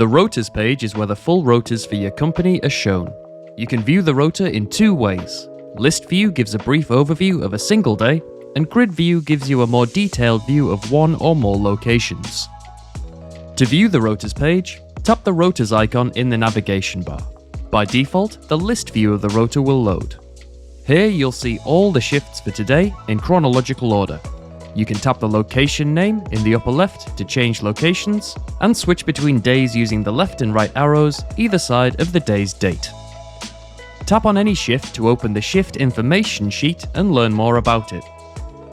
The rotas page is where the full rotas for your company are shown. You can view the rota in two ways. List view gives a brief overview of a single day, and grid view gives you a more detailed view of one or more locations. To view the rotas page, tap the rotas icon in the navigation bar. By default, the list view of the rota will load. Here you'll see all the shifts for today in chronological order. You can tap the location name in the upper left to change locations, and switch between days using the left and right arrows either side of the day's date. Tap on any shift to open the shift information sheet and learn more about it.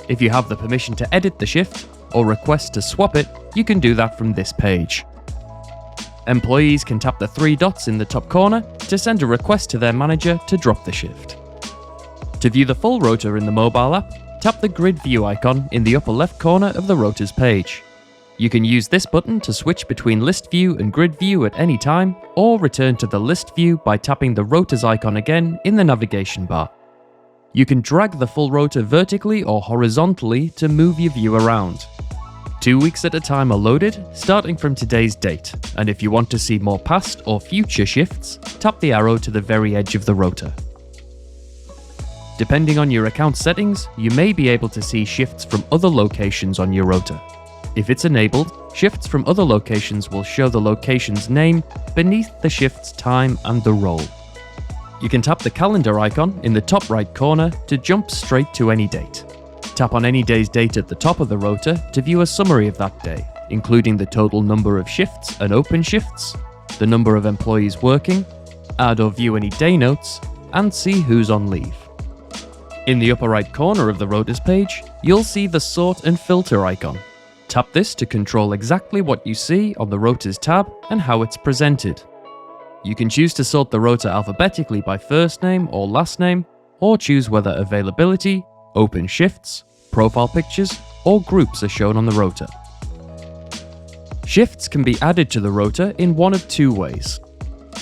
If you have the permission to edit the shift, or request to swap it, you can do that from this page. Employees can tap the three dots in the top corner to send a request to their manager to drop the shift. To view the full rota in the mobile app, tap the grid view icon in the upper left corner of the rotas page. You can use this button to switch between list view and grid view at any time, or return to the list view by tapping the rotas icon again in the navigation bar. You can drag the full rota vertically or horizontally to move your view around. 2 weeks at a time are loaded, starting from today's date, and if you want to see more past or future shifts, tap the arrow to the very edge of the rota. Depending on your account settings, you may be able to see shifts from other locations on your rota. If it's enabled, shifts from other locations will show the location's name beneath the shift's time and the role. You can tap the calendar icon in the top right corner to jump straight to any date. Tap on any day's date at the top of the rota to view a summary of that day, including the total number of shifts and open shifts, the number of employees working, add or view any day notes, and see who's on leave. In the upper right corner of the rotas page, you'll see the sort and filter icon. Tap this to control exactly what you see on the rotas tab and how it's presented. You can choose to sort the rota alphabetically by first name or last name, or choose whether availability, open shifts, profile pictures, or groups are shown on the rota. Shifts can be added to the rota in one of two ways.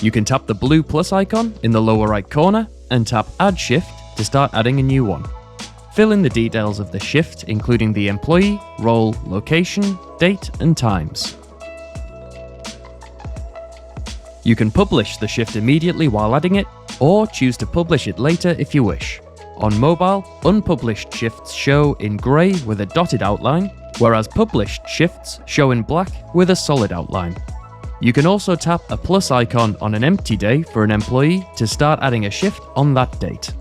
You can tap the blue plus icon in the lower right corner and tap Add Shift to start adding a new one. Fill in the details of the shift, including the employee, role, location, date, and times. You can publish the shift immediately while adding it, or choose to publish it later if you wish. On mobile, unpublished shifts show in grey with a dotted outline, whereas published shifts show in black with a solid outline. You can also tap a plus icon on an empty day for an employee to start adding a shift on that date.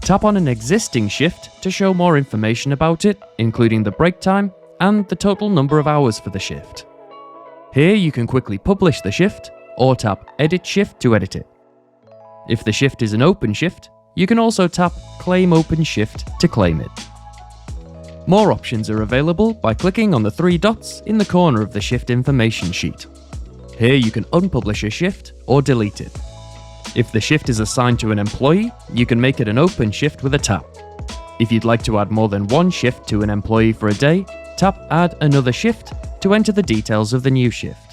Tap on an existing shift to show more information about it, including the break time and the total number of hours for the shift. Here you can quickly publish the shift, or tap Edit Shift to edit it. If the shift is an open shift, you can also tap Claim Open Shift to claim it. More options are available by clicking on the three dots in the corner of the shift information sheet. Here you can unpublish a shift or delete it. If the shift is assigned to an employee, you can make it an open shift with a tap. If you'd like to add more than one shift to an employee for a day, tap Add Another Shift to enter the details of the new shift.